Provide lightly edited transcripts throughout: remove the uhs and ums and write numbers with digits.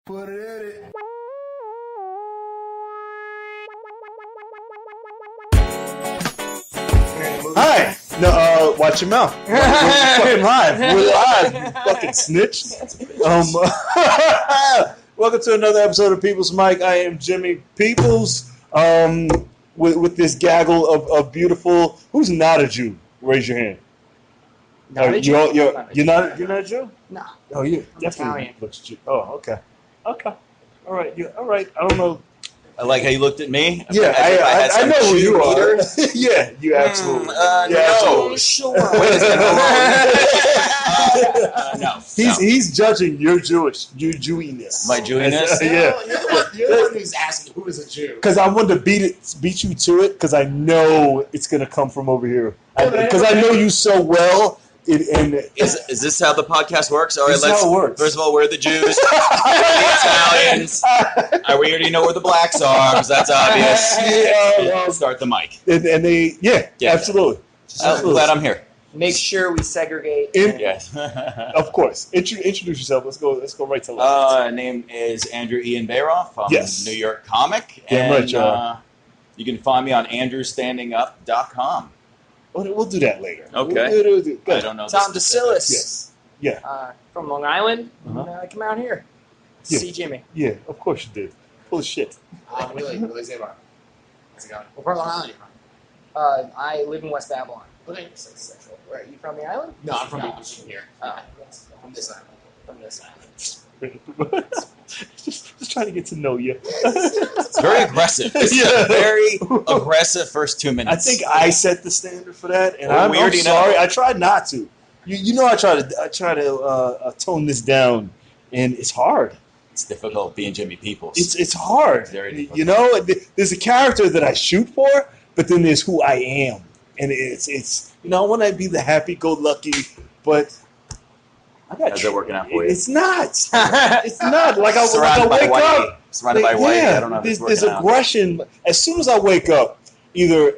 Put it in it. Hi. No, watch your mouth. We're fucking live. We're live, you fucking snitch. Welcome to another episode of People's Mic. I am Jimmy Peoples. With this gaggle of beautiful. Who's not a Jew? Raise your hand. Not a Jew? You're not a Jew? No. Oh, you definitely Italian. looks Jew. Oh, okay. Okay. All right. All right. I don't know. I like how you looked at me. Yeah, I know who you are. Yeah, you absolutely. No, sure. Wait a second. No. He's judging your Jewiness. My Jewiness? Yeah. You're the one who's asking who is a Jew. Because I wanted to beat you to it, because I know it's going to come from over here. Because I know you so well. Is this how the podcast works? All right, This is how it works. First of all, we're the Jews. We're the Italians. We already know where the blacks are, because that's obvious. Start the mic. And they, absolutely. I'm glad I'm here. Make sure we segregate. Yes. Of course. Introduce yourself. Let's go right to left. Name is Andrew Ian Bayroff. I'm Yes. a New York comic. Damn and, right, John. you can find me on andrewstandingup.com. We'll do that later. Okay. We'll do I don't know. Tom the Decillis. Yes. Yeah. From Long Island. Uh-huh. And, I come out here to Yeah. see Jimmy. Yeah, of course you did. Full of shit. Really Zabar. How's it going? What part of Long Island are you from? I live in West Babylon. Okay, so sexual. Where are you from? The island? No, I'm from here. Oh, From this island. from this island. just trying to get to know you. It's very aggressive. This is Yeah. a very aggressive first 2 I minutes. think I set the standard for that, and Well, I'm we already sorry. know. I tried not to. You know, I try to tone this down, and it's hard. It's difficult being Jimmy Peoples. It's hard. Very difficult. You know, there's a character that I shoot for, but then there's who I am, and it's I want to be the happy-go-lucky, but I got How's that working out for you? It's not. It's not. Like I Surrounded by wake whitey. up. Surrounded by whitey. Yeah, I don't know if it's there's working out. aggression. As soon as I wake up, either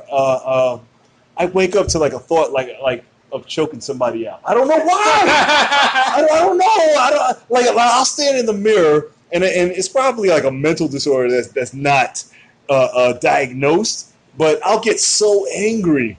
I wake up to like a thought like of choking somebody out. I don't know why. I don't know. I'll stand in the mirror and it's probably like a mental disorder that's not diagnosed, but I'll get so angry.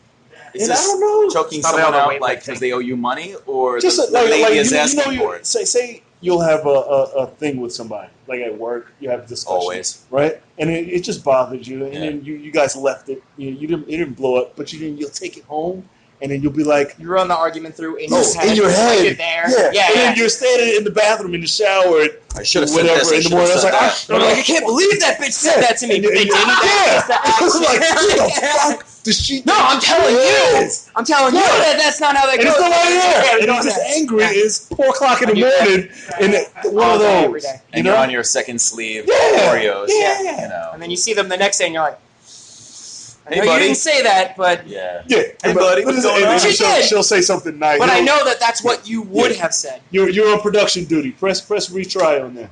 Is And I this don't know. choking Probably someone all the out like weightlifting. because they owe you money, or Just the lady is asking for it? Say you'll have a thing with somebody, like at work, you have a discussion. Always. Right? And it just bothers you, and Yeah. then you guys left it. You didn't blow up, but you'll take it home, and then you'll be like, You run the argument through in oh, your head. in your like head, you're there. yeah. And then you're standing in the bathroom in the shower, and I should have said whatever this. I in the should morning. have I was said like, that. You're like, I can't believe that bitch said that to me. But they didn't. I was like, who the fuck does she? No, I'm telling you. Yes. I'm telling you that's not how that And goes. it's nobody there. Yeah, And we I'm don't just do that. angry. Yeah. It's 4:00 in the I do that. morning, and one All of day, every those. day. And You you're know? on your second sleeve, Yeah. Oreos. Yeah. You know. And then you see them the next day and you're like, I Hey, know you buddy. didn't say that, but Yeah. Yeah. Hey, buddy, what's going on? She did. She'll say something nice. I know that that's what you would have said. You're on production duty. Press retry on there.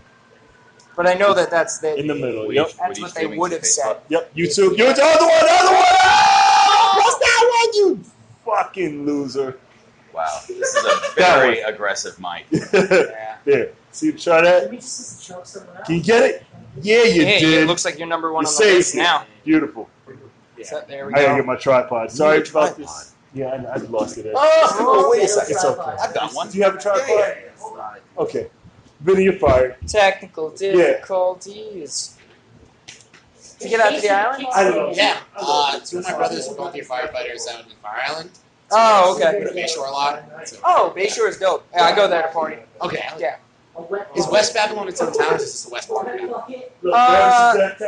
But I know that that's the In the middle. What Yep. are you That's what they streaming would to have said. Yep. YouTube. You're the other one. Oh, what's that one? You fucking loser. Wow. This is a very aggressive mic. Yeah. There. See, try that. Can you get it? Yeah, you Hey, did. it looks like you're number one You on the list saved it. now. Beautiful. So, there we I gotta go. get my tripod. Sorry need a about tripod. this. Yeah, I lost it. Oh, wait a second. It's okay. I've got one. Do you have a tripod? Yeah. Okay. Vinny, you're fired. Technical difficulties. To get out to the island? I don't know. Yeah. Two of my brothers are volunteer firefighters out in Fire Island. Oh, We go okay. to Bayshore a lot. So. Oh, Bayshore is dope. Yeah, I go there to party. Okay. Yeah. Is West Babylon its own town, or is this the West part of Babylon?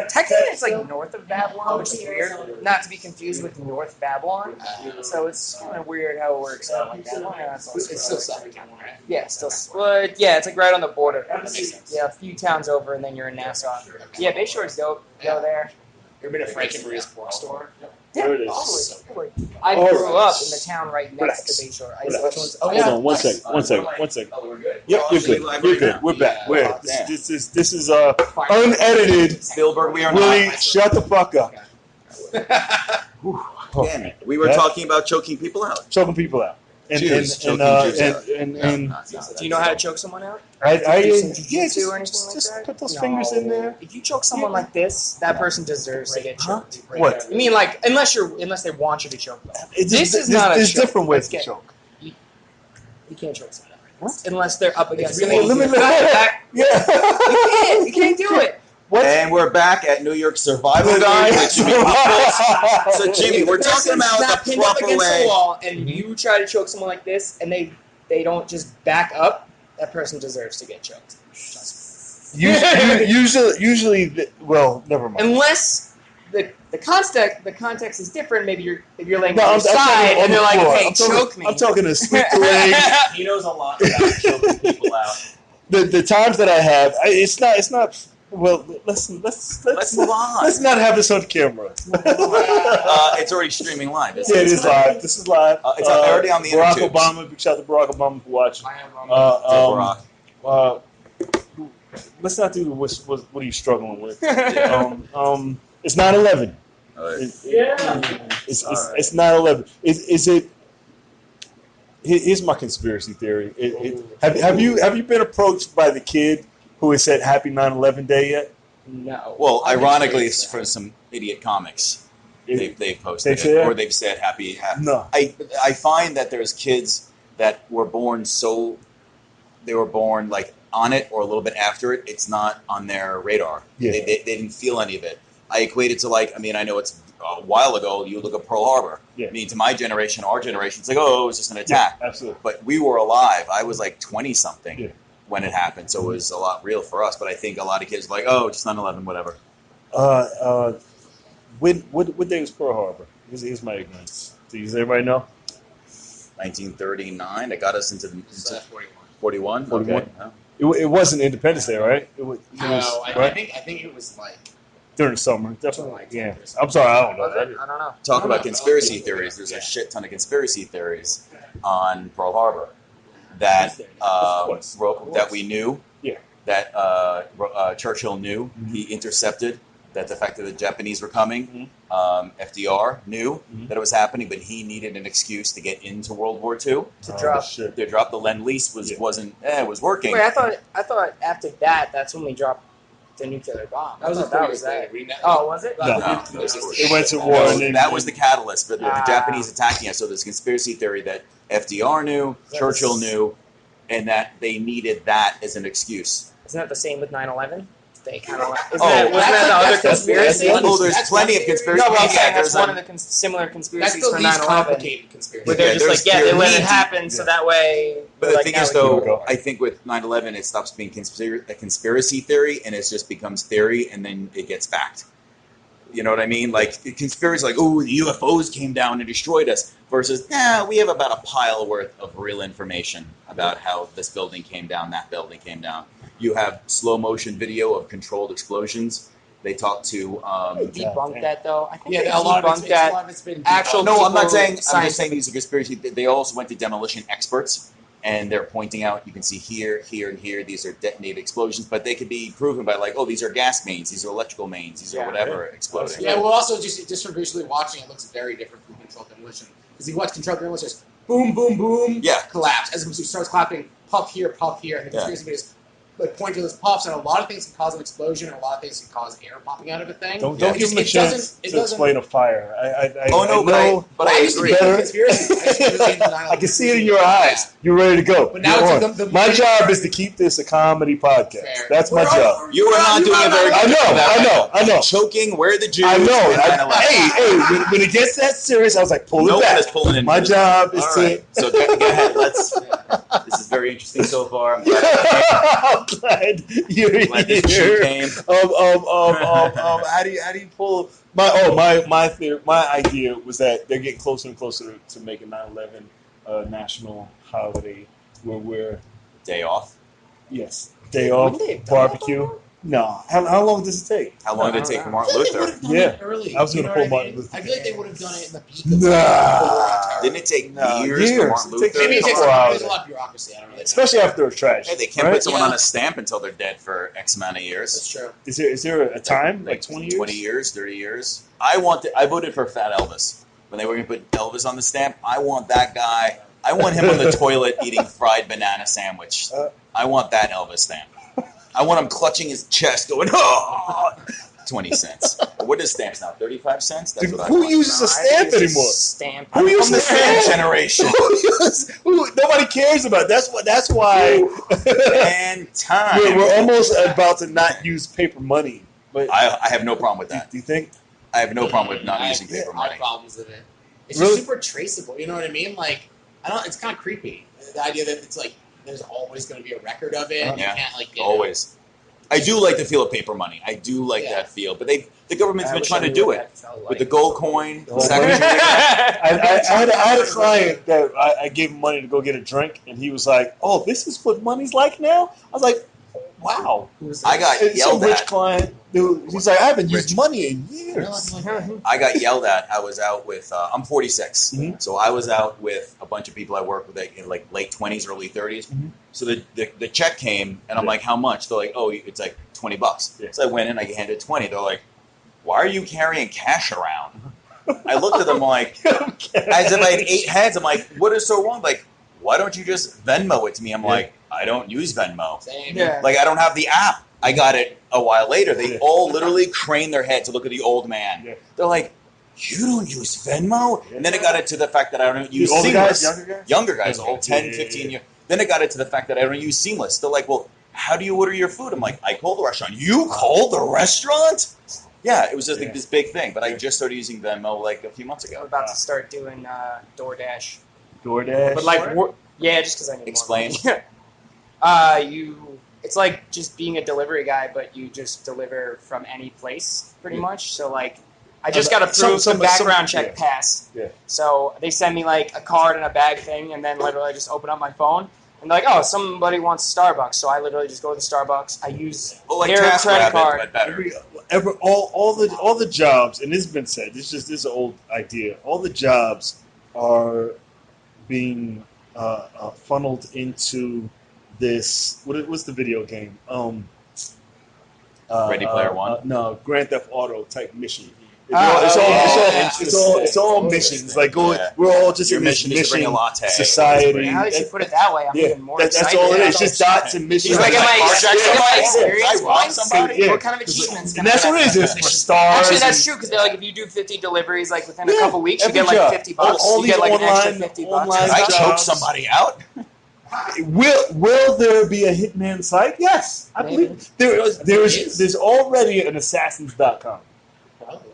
Technically, it's like north of Babylon, which is weird. Not to be confused with North Babylon. So it's kind of weird how it works out like that. Yeah, it's all It's still Suffolk County, right? Yeah, still. But yeah, it's like right on the border. That makes sense. Yeah, a few towns over, and then you're in Nassau. Yeah, Bayshore's dope. Go there. You ever been to Frank and Maria's pork store? There it is. Totally. I grew up in the town right next to Bayshore. I used to Relax. Oh, Hold yeah. on, one second. Oh, we're good. Yep, you're good. You're good. We're back. Yeah. We're Oh, damn. this is unedited. Spielberg, we are Willie, not. shut the fuck up. Damn it. We were Yeah. talking about choking people out. Choking people out. Jews choking Jews out. Do you know how to choke someone out? Yeah, Jiu-jitsu or anything like just that? put those fingers in there. If you choke someone like this, that person deserves to get choked. What? I mean, like, unless they want you to choke them. This is not a There's choke. different ways to Let's choke. You can't choke someone unless they're up against really the wall. Yeah. You can't do it. What? And we're back at New York Survival Guide with Jimmy Peoples. So Jimmy, we're talking about not the pinned up proper against way. the wall, and you try to choke someone like this, and they don't just back up. That person deserves to get choked. Usually, well, never mind. Unless the context is different. Maybe you're laying No, on your I'm side, talking and they're like, floor. "Hey, choke me." I'm talking to sweep the legs. He knows a lot about choking people out. The times that I have, it's not. Well, let's Let's move on. Let's not have this on camera. It's already streaming live. Yeah, it is live. This is live. It's already on the Barack intertubes. Obama. Big shout out to Barack Obama for watching. Barack. Let's not do what are you struggling with. It's 9/11. It's 9/11. Is it? Here's my conspiracy theory. Have you been approached by the kid who has said Happy 9/11 Day yet? No. Well, ironically, it's for some idiot comics. They've posted say it, that? or they've said happy. No. I find that there's kids that were born they were born like on it or a little bit after it. It's not on their radar. Yeah. They didn't feel any of it. I equate it to I know it's a while ago. You look at Pearl Harbor. Yeah. I mean, to my generation, our generation, it's like, oh, it was just an attack. Yeah, absolutely. But we were alive. I was like 20 something. Yeah. When it happened, so it was a lot real for us. But I think a lot of kids are like, oh, just 9/11, whatever. What day was Pearl Harbor? Here's my ignorance. Does everybody know? 1939. That got us into 41. 41. Okay. It wasn't Independence Day, right? I think it was like during the summer, definitely. Like Yeah. I'm sorry, I don't know. I don't know. Talk about conspiracy theories. There's a shit ton of conspiracy theories on Pearl Harbor that that we knew. Yeah. That Churchill knew. Mm-hmm. He intercepted. That the fact that the Japanese were coming. FDR knew that it was happening, but he needed an excuse to get into World War II. They dropped the Lend-Lease it was working. Wait, I thought after that's when we dropped the nuclear bomb. that was that. Oh, was it? No. No. It went to war. And then, That was the catalyst, but the Japanese attacking us. So there's conspiracy theory that FDR knew, Churchill knew, and that they needed that as an excuse. Isn't that the same with 9/11? They kind of wasn't that's that the other conspiracy? There's plenty of conspiracy. No, but I'm saying there's that's one of the similar That's conspiracies the for least 9/11. complicated conspiracy. Where they're just they let it happen, Yeah. so that way. But the like, thing now is, we though, go. I think with 9/11, it stops being a conspiracy theory, and it just becomes theory, and then it gets fact. You know what I mean? Like conspiracy, like, oh, the UFOs came down and destroyed us, versus, we have about a pile worth of real information about how this building came down, that building came down. You have slow motion video of controlled explosions. They talk to. They debunked that though. I think they a lot debunked that. of it's been Actual No, I'm not people, saying. I'm just scientific- saying these are conspiracy. They also went to demolition experts, and they're pointing out. You can see here, here, and here. These are detonated explosions, but they could be proven by like, oh, these are gas mains, these are electrical mains, these are whatever exploding. Yeah, well, also just from visually watching, it looks very different from controlled demolition. Because you watch controlled demolition, it's just boom, boom, boom, collapse. As it starts clapping, puff here, and the conspiracy videos like point to those puffs, and a lot of things can cause an explosion, and a lot of things can cause air popping out of a thing. don't give them a chance to explain a fire. But I agree. I can see it in your eyes. You're ready to go. But now it's my job is to keep this a comedy podcast. Fair. That's my job. You are not doing a very good job. I know. Choking, where the Jews? I know. and 9/11. Hey, when it gets that serious, I was like, pull No it one back. is pulling in. My job is All right. So go ahead. This is very interesting so far. I'm glad you're Glad this shoe here. came. How do you pull my theory? My idea was that they're getting closer and closer to making 9/11 a national holiday where we're Day off. day off, Wouldn't they have done that barbecue. before? No, how long does it take? How long did it take for Martin I feel like Luther? they would have done Yeah. it early. I was you gonna know pull what I Martin mean? Luther I feel like they would have done it in the peak of Nah. Didn't it take No, years for Martin It takes Luther? Maybe it takes Couple hours. there's a lot of bureaucracy. I don't really know. Especially after a tragedy. Hey, they can't right? put someone Yeah. on a stamp until they're dead for X amount of years. That's true. Is there a time like 20 years? 20 years, 30 years. I voted for Fat Elvis. When they were going to put Elvis on the stamp, I want that guy. I want him on the toilet eating fried banana sandwich. I want that Elvis stamp. I want him clutching his chest going, oh! 20 cents. What is stamps now? 35 cents? That's what I Who want. uses a stamp anymore? Stamp. Who uses a Stamp stamp? generation. Nobody cares about it. That's why. And time. We're almost about to not use paper money. But I have no problem with that. do you think? I have no problem with not using paper I money. have problems with it. It's Really? just super traceable. You know what I mean? Like, I don't. It's kind of creepy. The idea that it's like there's always going to be a record of it. And Yeah. You can't like get Always. I do like the feel of paper money. I do like that feel. But the government's been trying to do it. With the gold coin. The whole Second money. July. I had a client that I gave him money to go get a drink, and he was like, "Oh, this is what money's like now." I was like, "Wow." I got It's yelled some rich at. client. Dude, he's like, "I haven't used money in years." I got yelled at. I was out with. I'm 46, Mhm. so I was out with a bunch of people I work with in like late 20s, early 30s. Mhm. So the check came, and I'm like, "How much?" They're like, "Oh, it's like $20." Yeah. So I went in, I handed 20. They're like, "Why are you carrying cash around?" I looked at them like, as if I had 8 heads. I'm like, "What is so wrong?" Like, why don't you just Venmo it to me? I'm like, I don't use Venmo. Same. Yeah. Like, I don't have the app. I got it a while later. They all literally craned their head to look at the old man. Yeah. They're like, you don't use Venmo? And then it got into the fact that I don't use older Seamless. guys, Younger guys, Okay. old 10, Yeah, 15 years. Then it got into the fact that I don't use Seamless. They're like, well, how do you order your food? I'm like, I call the restaurant. You call the restaurant? Yeah, it was just like this big thing. But I just started using Venmo like a few months I'm ago. about to start doing DoorDash. DoorDash. But like, yeah, just because I need Explain. more money. It's like just being a delivery guy, but you just deliver from any place, pretty much. So like, I just got approved the background check passed. Yeah. So they send me like a card and a bag thing, and then literally I just open up my phone. And they're like, oh, somebody wants Starbucks. So I literally just go to Starbucks. I use Well, like their credit TaskRabbit, card. but better. All the jobs, and this has been said. This is an old idea. All the jobs are being funneled into this. What's the video game? Ready Player One? No, Grand Theft Auto type mission. It's It's all missions. Like Yeah. we're all just Your in this mission is to bring a mission latte. society. Now that you put it that way, I'm Yeah, even more that's excited. all it is. about It's just those. dots and missions. He's like, am I experience I robbed points? somebody? Yeah. What kind of achievements? And that's what it is. It's for stars. Actually, that's and- true because they're like, if you do 50 deliveries like within a Yeah, couple weeks, you every get like job. $50. All You these get like an extra online- $50. online Did I jobs. choke somebody out? Will there be a hitman site? Yes, I believe there's already an assassins.com.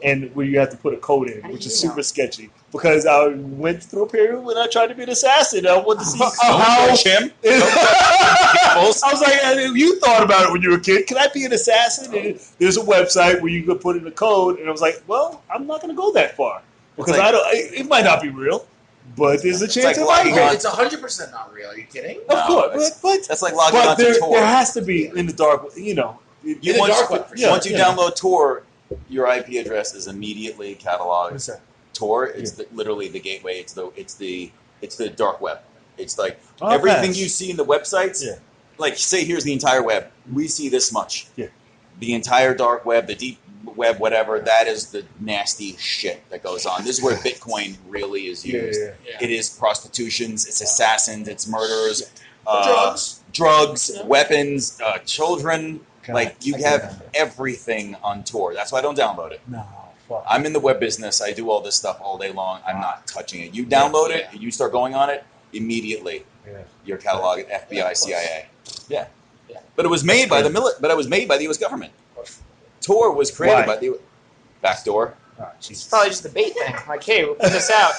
And where you have to put a code in, How do which you is know? super sketchy. Because I went through a period when I tried to be an assassin. I wanted to see Don't how. touch him. I was like, you thought about it when you were a kid. Can I be an assassin? And there's a website where you could put in a code, and I was like, well, I'm not going to go that far because like- I don't. It might not be real, but there's a chance like it might logging be. on- It's 100% not real. Are you kidding? Of No, course, but That's like logging but onto there Tor. has to be in the dark. You know, In the dark web, for sure. Once you download Tor, your IP address is immediately cataloged. What's that? Tor, it's literally the gateway. It's the dark web. It's like Okay. everything you see in the websites. Yeah. Like say, here's the entire web. We see this much. Yeah. The entire dark web, the deep web, whatever. That is the nasty shit that goes on. This is where Bitcoin really is used. Yeah. It is prostitutions. It's assassins. It's murderers. Drugs. Weapons, children. God, Like you I have can't handle everything on Tor. That's why I don't download it. No, fuck. I'm in the web business. I do all this stuff all day long. I'm not touching it. You download it, you start going on it, immediately Yeah. you're cataloged FBI, Yeah, of course. CIA. Yeah. Yeah. But it was made by the but it was made by the US government. Tor was created Why? by the backdoor. Oh, It's Jesus. probably just a bait thing. Like, hey, we'll put this out.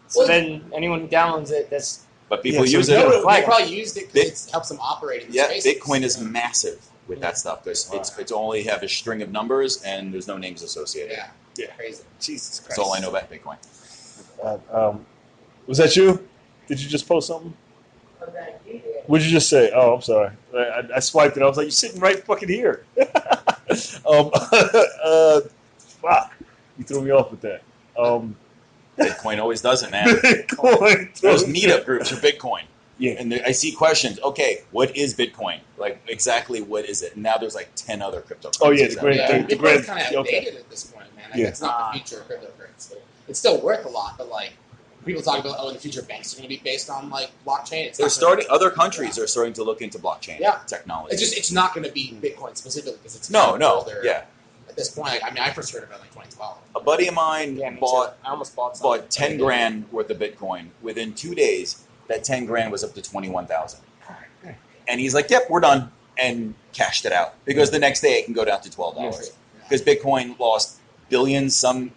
So Well- then anyone who downloads it, that's But people Yeah, so use you it. know They probably used it because it helps them operate in the Yeah, spaces. Bitcoin is massive with that stuff because it's only have a string of numbers and there's no names associated. Yeah. Yeah. Crazy. Jesus Christ. That's all I know about Bitcoin. Was that you? Did you just post something? What did you just say? Oh, I'm sorry. I swiped it. I was like, you're sitting right fucking here. Fuck. You threw me off with that. Bitcoin always does it, man. Bitcoin. Those meetup groups are Bitcoin. Yeah. And I see questions. Okay, what is Bitcoin? Like exactly what is it? And now there's like 10 other cryptocurrencies. Oh, yeah, the great- Yeah, the Bitcoin's grand- kind of okay. outdated at this point, man. Like, Yeah. It's not the future of cryptocurrency. It's still worth a lot, but like, people talk about, in the future banks are going to be based on like blockchain. Other countries are starting to look into blockchain technology. It's not going to be Bitcoin specifically because it's older. Yeah. At this point, I first heard about it in like 2012. A buddy of mine I almost bought 10 grand worth of Bitcoin. Within 2 days, that 10 grand was up to 21,000. And he's like, "Yep, we're done," and cashed it out because the next day it can go down to $12 because Bitcoin lost billions. Some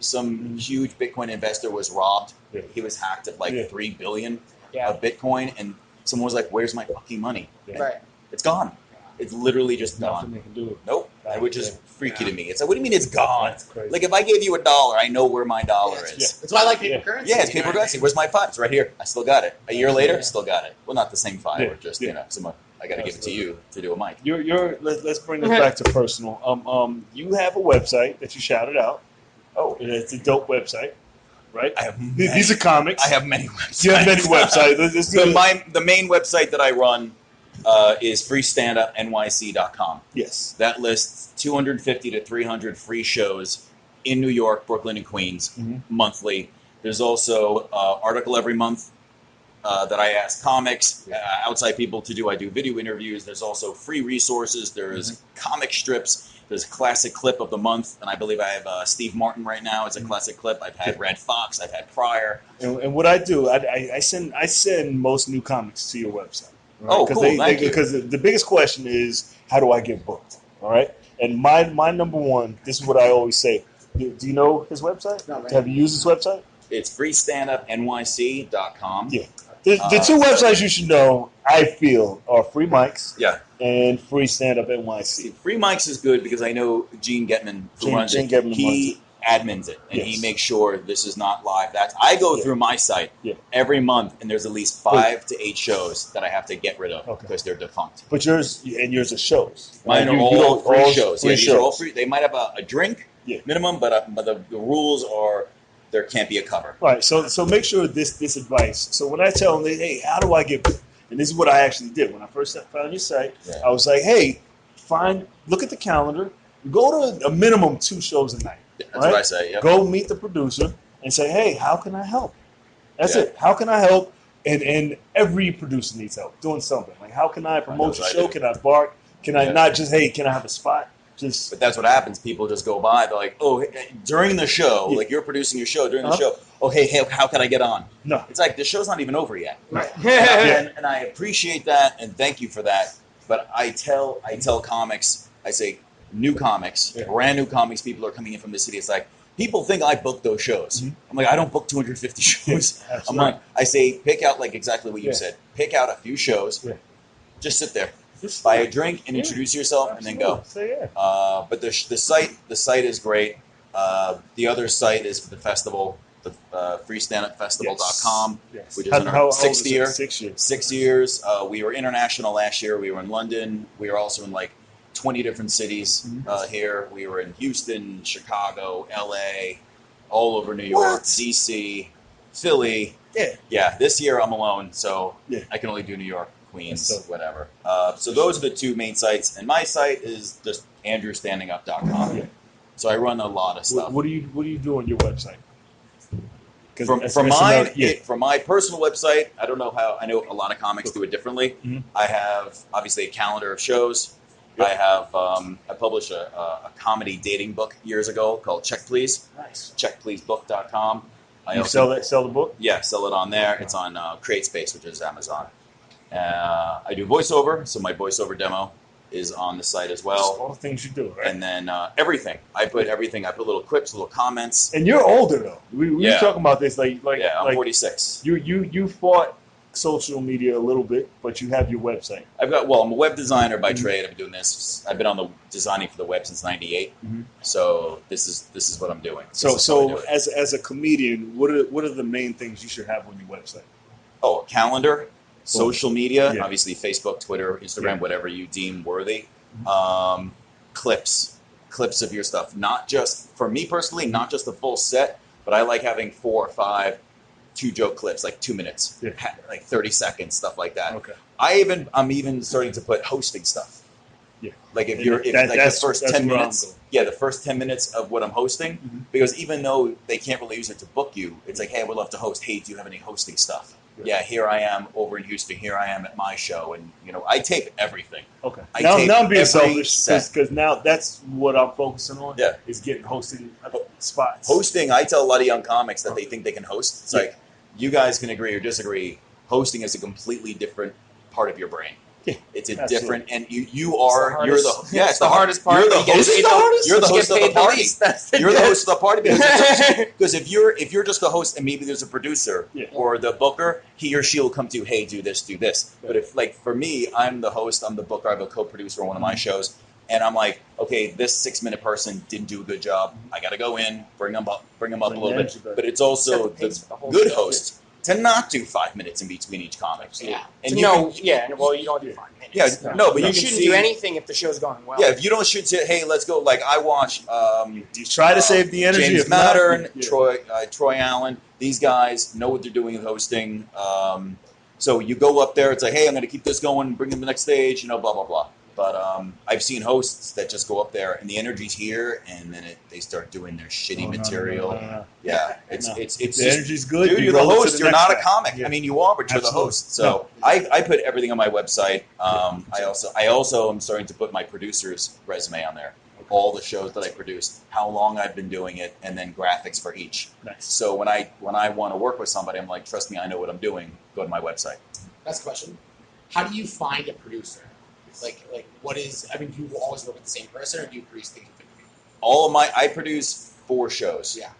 huge Bitcoin investor was robbed. Yeah. He was hacked of like 3 billion of Bitcoin, and someone was like, "Where's my fucking money?" Right. It's gone. It's literally just Nothing gone. they can do. Nope. Which is freaky to me. It's like, what do you mean it's gone? Like, if I gave you $1, I know where my dollar is. Yeah. That's why I like paper currency. Yeah, it's paper currency. Where's my $5? It's right here. I still got it. A year later, still got it. Well, not the same $5. Just, I got to give it to you to do a mic. Let's bring this back to personal. You have a website that you shouted out. Oh. It's a dope website, right? I have these are comics. I have many websites. You have many websites. The main website that I run is freestandupnyc.com. Yes. That lists 250 to 300 free shows in New York, Brooklyn, and Queens monthly. There's also an article every month that I ask comics, outside people to do. I do video interviews. There's also free resources. There's comic strips. There's a classic clip of the month, and I believe I have Steve Martin right now. It's a classic clip. I've had Red Fox. I've had Pryor. And what I do, I send most new comics to your website. Right? Oh, cool. Thank you. Because the biggest question is, how do I get booked? All right. And my number one, this is what I always say. Do you know his website? No, man. Have you used his website? It's freestandupnyc.com. Yeah. The two websites you should know, I feel, are Free Mics and Free Stand Up NYC. Free Mics is good because I know Gene Getman, who runs it, he admins it, and he makes sure this is not live. I go through my site every month, and there's at least 5 to 8 shows that I have to get rid of because they're defunct. But yours are shows. Mine are all free shows. These are all free. They might have a drink minimum, but the rules are there can't be a cover. Right. So make sure this advice. So when I tell them, hey, how do I get? And this is what I actually did when I first found your site. Yeah. I was like, hey, look at the calendar. Go to a minimum 2 shows a night. That's what I say. Yep. Go meet the producer and say, hey, how can I help? That's it. How can I help? And every producer needs help doing something. Like, how can I promote your show? Can I bark? Can I not just, hey, can I have a spot? But that's what happens. People just go by. They're like, oh, during the show, like you're producing your show during the show. Oh, hey, how can I get on? No. It's like the show's not even over yet. Right. And I appreciate that and thank you for that. But I tell comics, I say new comics, brand new comics, people are coming in from the city. It's like, people think I book those shows. I'm like, I don't book 250 shows. I'm like, I say, pick out like exactly what you said. Pick out a few shows. Just sit there. Just buy a drink and introduce yourself, and then go. But the site is great. The other site is the festival, the freestandupfestival.com, which is in our 6th year. 6 years. 6 years. We were international last year. We were in London. We were also in like 20 different cities here. We were in Houston, Chicago, LA, all over New York, DC, Philly. Yeah. This year I'm alone, so I can only do New York. Queens, whatever. So those are the 2 main sites, and my site is just andrewstandingup.com. So I run a lot of stuff. What do you do on your website? For my personal website, I don't know how. I know a lot of comics do it differently. I have obviously a calendar of shows. I have I published a comedy dating book years ago called Check Please. Nice. Checkpleasebook.com. You sell the book? Yeah, sell it on there. It's on CreateSpace, which is Amazon. I do voiceover, so my voiceover demo is on the site as well. All the things you do, right? And then everything. I put everything. I put little clips, little comments. And you're older though. We were talking about this, I'm 46. You fought social media a little bit, but you have your website. I'm a web designer by trade. I've been doing this. I've been on the designing for the web since '98. So this is what I'm doing. So as a comedian, what are the main things you should have on your website? Oh, a calendar. Social media, obviously Facebook, Twitter, Instagram, whatever you deem worthy. Clips of your stuff. Not just, for me personally, not just the full set, but I like having 4 or 5 2-joke clips, like 2 minutes, like 30 seconds, stuff like that. Okay. I'm even starting to put hosting stuff. Yeah. Like if you're the first 10 minutes, the first 10 minutes of what I'm hosting, because even though they can't really use it to book you, it's like, hey, I would love to host. Hey, do you have any hosting stuff? Yeah, here I am over in Houston. Here I am at my show, and I tape everything. Okay. Now I'm being selfish because now that's what I'm focusing on. Yeah, is getting hosting spots. Hosting, I tell a lot of young comics that they think they can host. It's like you guys can agree or disagree. Hosting is a completely different part of your brain. Yeah, it's a different, and you're the hardest part. You're the host. You're the host of the party. You're the host of the party because if you're just the host and maybe there's a producer or the booker, he or she will come to you, hey, do this, do this. But if like for me, I'm the host, I'm the booker, I have a co-producer on one of my shows, and I'm like, okay, this 6-minute person didn't do a good job. I got to go in, bring them up a little bit. But it's also the good host. To not do 5 minutes in between each comic. Yeah. And you don't do 5 minutes. Yeah, no, but you shouldn't do anything if the show's going well. Yeah, if you don't shoot, hey, let's go. Like I watch. You try to save the energy. James Mattern, Troy Allen. These guys know what they're doing with hosting. So you go up there. It's like, hey, I'm going to keep this going. Bring them to the next stage. Blah blah blah. But I've seen hosts that just go up there and the energy's here, and then they start doing their shitty material. No. Yeah, it's the just, energy's good. Dude, you're the host. You're not a comic. Yeah. I mean, you are, but you're the host. So I put everything on my website. I also am starting to put my producer's resume on there. All the shows that I produced, how long I've been doing it, and then graphics for each. Nice. So when I want to work with somebody, I'm like, trust me, I know what I'm doing. Go to my website. That's a question. How do you find a producer? Like what is? I mean, do you always work with the same person, or do you produce things differently? I produce 4 shows. Yeah.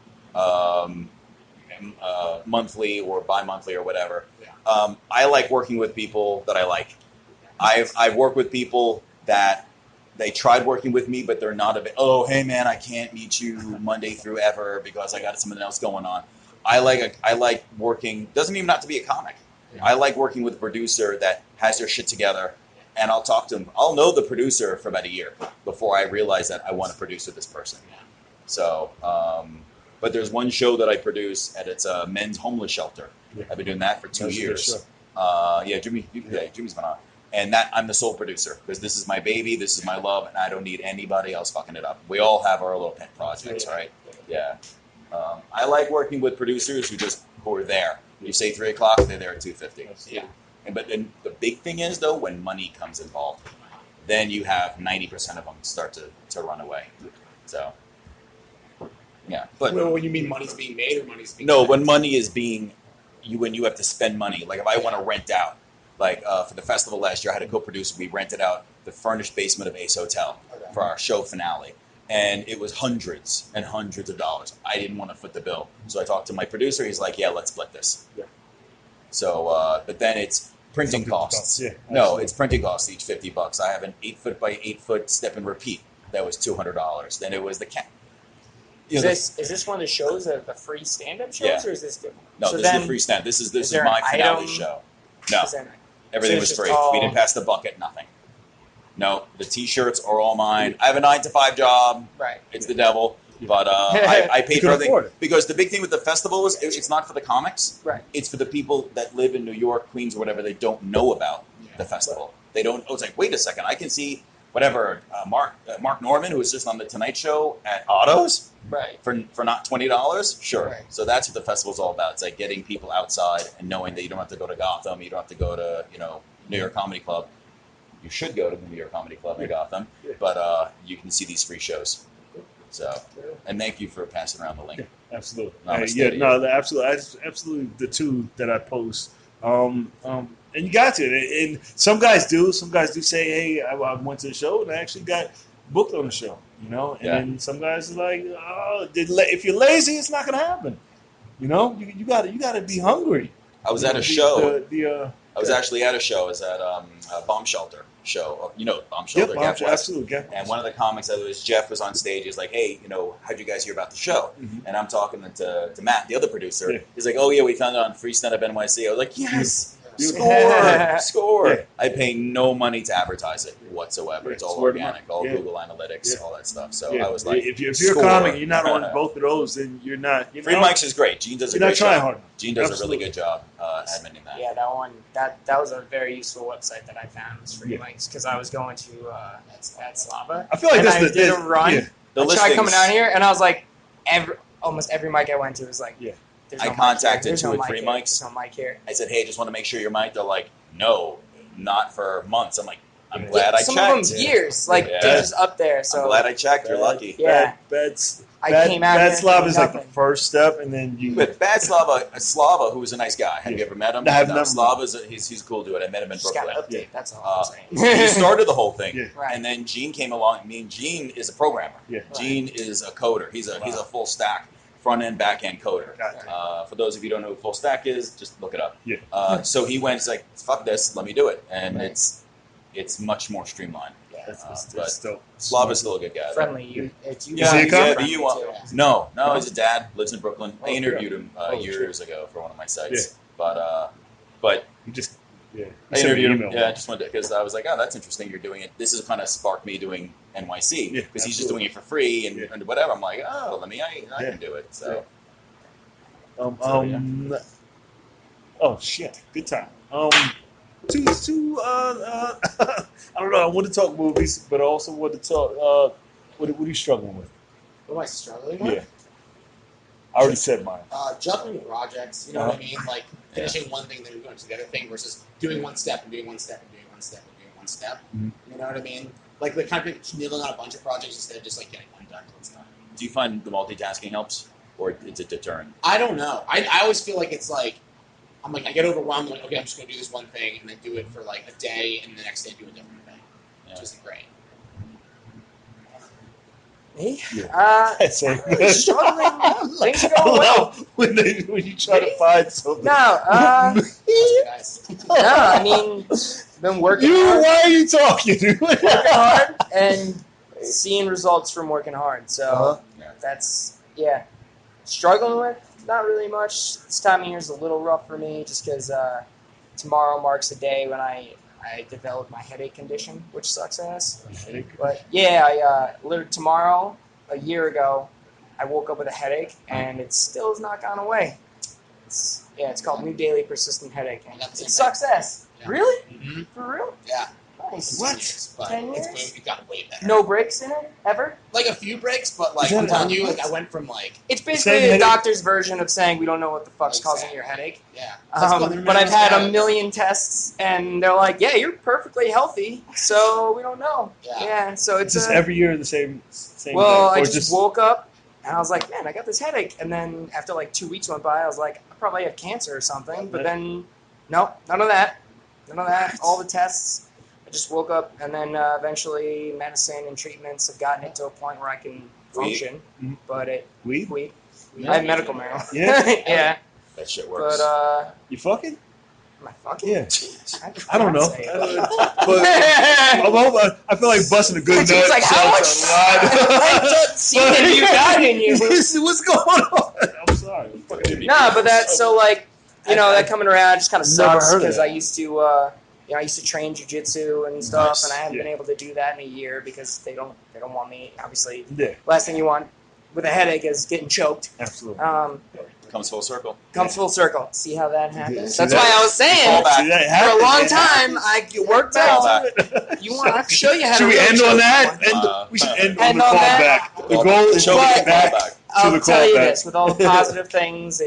Monthly or bi-monthly or whatever. Yeah. I like working with people that I like. I've worked with people that they tried working with me, but they're not a bit. Oh, hey man, I can't meet you Monday through ever because I got something else going on. I like working. Doesn't even have to be a comic. Yeah. I like working with a producer that has their shit together. And I'll talk to him. I'll know the producer for about a year before I realize that I want to produce with this person. So, but there's one show that I produce at it's a men's homeless shelter. Yeah. I've been doing that for 2 years. Jimmy's been on. And that I'm the sole producer because this is my baby, this is my love, and I don't need anybody else fucking it up. We all have our little pet projects, right? Yeah. I like working with producers who are there. You say 3 o'clock, they're there at 2:50. Yeah. But then the big thing is, though, when money comes involved, then you have 90% of them start to run away. So, yeah. But when you mean money's being made or money's being spent? When money is being, when you have to spend money. Like if I want to rent out, like for the festival last year, I had a co-producer. We rented out the furnished basement of Ace Hotel for our show finale. And it was hundreds and hundreds of dollars. I didn't want to foot the bill. So I talked to my producer. He's like, yeah, let's split this. Yeah. So, but then it's printing costs. Yeah, no, it's printing costs each $50. I have an 8-foot by 8-foot step and repeat. That was $200. Then it was the cat. Is this one of the shows, the free stand-up shows, or is this different? No, this is the free stand. This is my finale show. No, everything was free. We didn't pass the bucket. Nothing. No, the T-shirts are all mine. I have a 9-to-5 job. Right. It's the devil. But I pay for everything because the big thing with the festival is it's not for the comics. Right. It's for the people that live in New York, Queens, or whatever. They don't know about the festival. Right. They don't. Oh, it's like, wait a second. I can see whatever Mark Norman, who was just on the Tonight Show at Otto's, right? For not $20. Sure. Right. So that's what the festival's all about. It's like getting people outside and knowing that you don't have to go to Gotham. You don't have to go to New York Comedy Club. You should go to the New York Comedy Club in Gotham, but you can see these free shows. So, and thank you for passing around the link. Yeah, absolutely. Absolutely. The 2 that I post, and you got to. And some guys do. Some guys do say, "Hey, I went to the show and I actually got booked on the show." And then some guys are like, "Oh, if you're lazy, it's not going to happen." You got to be hungry. I was at a show. I was actually at a show. I was at a bomb shelter show. Bomb shelter. Yep, absolutely. And one of the comics that was Jeff was on stage. He's like, hey, how'd you guys hear about the show? Mm-hmm. And I'm talking to Matt, the other producer. Yeah. He's like, oh yeah, we found it on Free Stand Up NYC. I was like, yes. Score. Yeah. I pay no money to advertise it whatsoever. Yeah, it's all word of organic, mouth. all Yeah. Google Analytics, all that stuff. So Yeah. I was like, if you're a score. comic, you're not on both of those, then you're not. Free Mics is great. Gene does a great trying job. hard. Gene does Absolutely. a really good job admitting that. Yeah, that one. That was a very useful website that I found was Free Mics because I was going to at Slava. I feel like I did a run. Yeah. I tried coming down here, and I was like, almost every mic I went to was like, there's no I contacted mic here. two at Free Mics. There's no mic here. I said, hey, just want to make sure you're mic'd. They're like, no, not for months. I'm like, I'm glad I checked. Some of them years. Like, they're just up there. So I'm glad I checked. You're lucky. Yeah. I came out bad Slava is like the first step, and then you. But Bad Slava, who was a nice guy. Have you ever met him? I have never. Slava's he's a cool dude. I met him in just Brooklyn. Update. That's all I'm saying. He started the whole thing, Right. and then Gene came along. I mean, Gene is a programmer. Yeah. Gene is a coder. He's a full stack, front end, back end coder. For those of you who don't know who full stack is, just look it up. Yeah. So he went like, fuck this, let me do it, and it's much more streamlined. But Slava's still a good guy. Friendly. You. No, he's a dad, lives in Brooklyn. I interviewed him years ago for one of my sites. But you just I interviewed him. Yeah, I just wanted because I was like, oh, that's interesting. You're doing it. This has kind of sparked me doing NYC because he's just doing it for free and whatever. I'm like, oh, I can do it. So. Oh shit! Good time. I don't know. I want to talk movies, but I also want to talk. What are you struggling with? What am I struggling with? Yeah. I already said mine. Juggling projects, you know what I mean? Like finishing one thing, then going to the other thing, versus doing one step and doing one step and doing one step and doing one step. Mm-hmm. You know what I mean? Like the kind of kneeling on a bunch of projects instead of just like getting one done at a time. Do you find the multitasking helps, or is it deterrent? I don't know. I always feel like it's like I'm like I get overwhelmed. I'm like, okay, I'm just going to do this one thing and then do it for like a day, and the next day do a different thing, which isn't great. Me? Struggling. Things are going well. When you try to find something. No, I mean, been working hard. Why are you talking? Working hard and seeing results from working hard. So that's, struggling with, not really much. This time of year is a little rough for me just because tomorrow marks a day when I developed my headache condition, which sucks ass. But literally tomorrow, a year ago, I woke up with a headache, and it still has not gone away. It's called New Daily Persistent Headache, and it sucks ass. Yeah. Really? Mm-hmm. For real? Yeah. Nice. What? 10 years? It got way better. No breaks in it, ever? Like a few breaks, but like I'm telling you, like I went from like it's basically a doctor's version of saying we don't know what the fuck's causing your headache. Yeah. But I've had a million tests, and they're like, "Yeah, you're perfectly healthy, so we don't know." Yeah. So it's just every year the same. Well, day, I just woke up, and I was like, "Man, I got this headache." And then after like 2 weeks went by, I was like, "I probably have cancer or something." But then, nope, none of that. All the tests. I just woke up, and then eventually medicine and treatments have gotten it to a point where I can function. But weed. I have medical marijuana. Yeah. That shit works. But you fucking? Am I fucking? Yeah. I don't know. But I feel like busting a good nut. It's like how much? You got in you. What's going on? I'm sorry. No, but that's so like that coming around just kind of sucks because I used to. I used to train jiu-jitsu and stuff, and I haven't been able to do that in a year because they don't want me. Obviously, last thing you want with a headache is getting choked. Absolutely. Comes full circle. Full circle. See how that happens? That's why I was saying for a long time it worked out. You want? I can show you how to. Should we end on that? We should end on the callback. The goal is to get back to I'll the tell you callback. this: with all the positive things,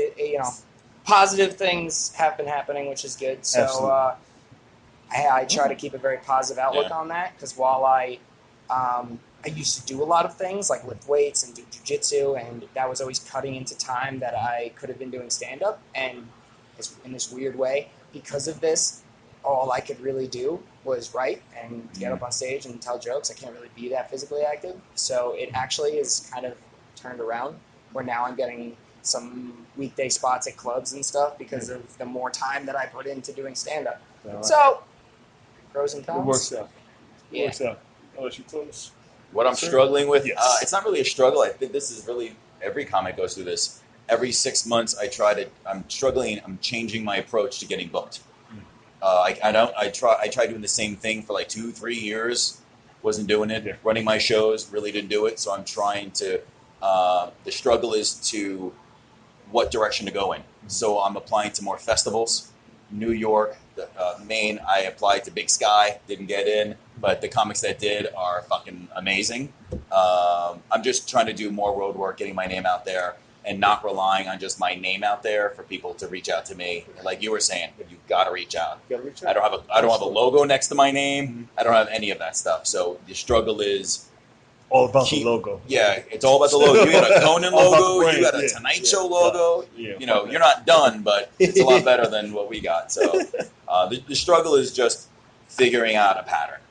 positive things have been happening, which is good. So. I try to keep a very positive outlook on that because while I used to do a lot of things like lift weights and do jiu-jitsu, and that was always cutting into time that I could have been doing stand-up, and in this weird way, because of this, all I could really do was write and get up on stage and tell jokes. I can't really be that physically active, so it actually is kind of turned around where now I'm getting some weekday spots at clubs and stuff because of the more time that I put into doing stand-up. So, pros and cons. It works out. Yeah. Unless you close. What I'm struggling with, it's not really a struggle. I think this is really, every comic goes through this. Every 6 months I'm struggling, I'm changing my approach to getting booked. I tried doing the same thing for like 2-3 years. Wasn't doing it. Yeah. Running my shows, really didn't do it. So I'm trying to. The struggle is to what direction to go in. So I'm applying to more festivals. New York, Maine. I applied to Big Sky, didn't get in, but the comics that did are fucking amazing. I'm just trying to do more road work, getting my name out there, and not relying on just my name out there for people to reach out to me. Like you were saying, you've got to reach out. I don't have a logo next to my name. Mm-hmm. I don't have any of that stuff. So the struggle is all about the logo. Yeah, it's all about the logo. You got a Conan logo. You got a Tonight Show logo. Yeah. You know, you're not done, but it's a lot better than what we got. So the struggle is just figuring out a pattern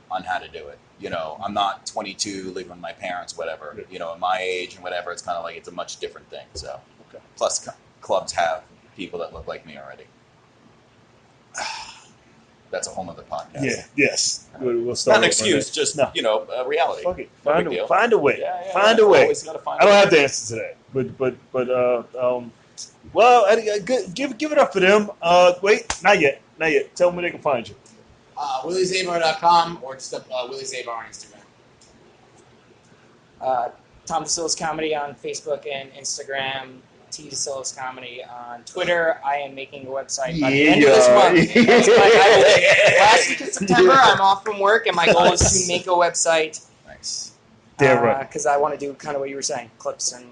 on how to do it. You know, I'm not 22, living with my parents, whatever. You know, at my age and whatever, it's kind of like it's a much different thing. So, plus clubs have people that look like me already. That's a whole nother podcast. Yeah. Yes. We'll start. Not an excuse, just reality. Fuck it. Find a way. Find a way. I don't have to answer to that, but well, give it up for them. Wait, not yet. Tell them where they can find you. WillieZabar.com or just Willie Zabar on Instagram. Tom Decillis Comedy on Facebook and Instagram. T Decillis Comedy on Twitter. I am making a website by the end of this month. Last week of September, I'm off from work, and my goal is to make a website. Nice. Damn right. Because I want to do kind of what you were saying, clips and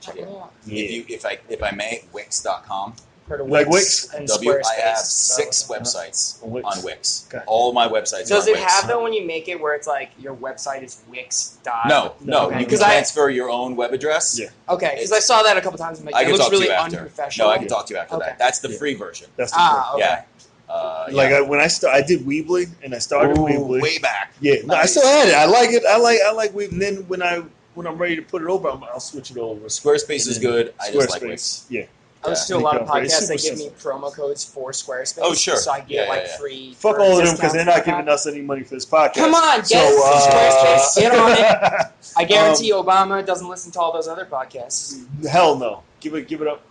check it out. If I may, Wix.com. Heard of like Wix and Squarespace. I have 6 websites on Wix. Okay. All of my websites. Does are on it Wix. have though when you make it where it's like your website is Wix. No. Okay. You can transfer your own web address. Yeah. Okay, because I saw that a couple times. Like, it looks really unprofessional. No, I can talk to you after that. That's the free version. That's the free. Okay. When I did Weebly and I started Weebly way back. Yeah, no, I still had it. I like it. I like Weebly. And then when I'm ready to put it over, I'll switch it over. Squarespace is good. I just like Wix. Yeah. I listen to a lot of podcasts that give me promo codes for Squarespace. Oh, sure. So I get free. Fuck all of them because they're not giving us any money for this podcast. Come on, get Squarespace. Get on it. I guarantee Obama doesn't listen to all those other podcasts. Hell no. Give it up.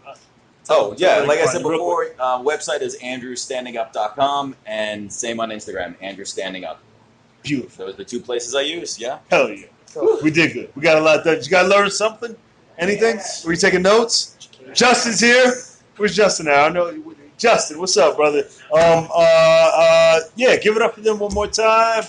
Like I said before, website is andrewstandingup.com and same on Instagram, andrewstandingup. Beautiful. Those are the 2 places I use, yeah. Hell yeah. Cool. We did good. We got a lot done. Did you guys learn something? Anything? Were you taking notes? Justin's here. Where's Justin now? I know Justin. What's up, brother? Give it up for them one more time.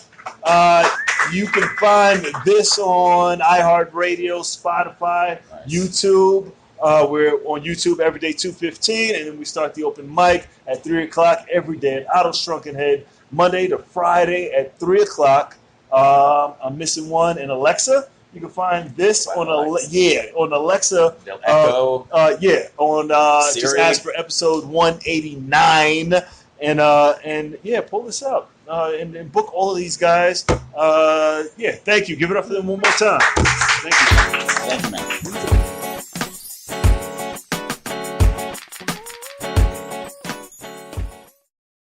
You can find this on iHeartRadio, Spotify, YouTube. We're on YouTube every day 2:15, and then we start the open mic at 3 o'clock every day at Otto's Shrunken Head, Monday to Friday at 3 o'clock. I'm missing one in Alexa. You can find this on Alexa. They'll Echo. Just ask for episode 189, and pull this up and book all of these guys. Thank you. Give it up for them one more time. Thank you. Thank you, man.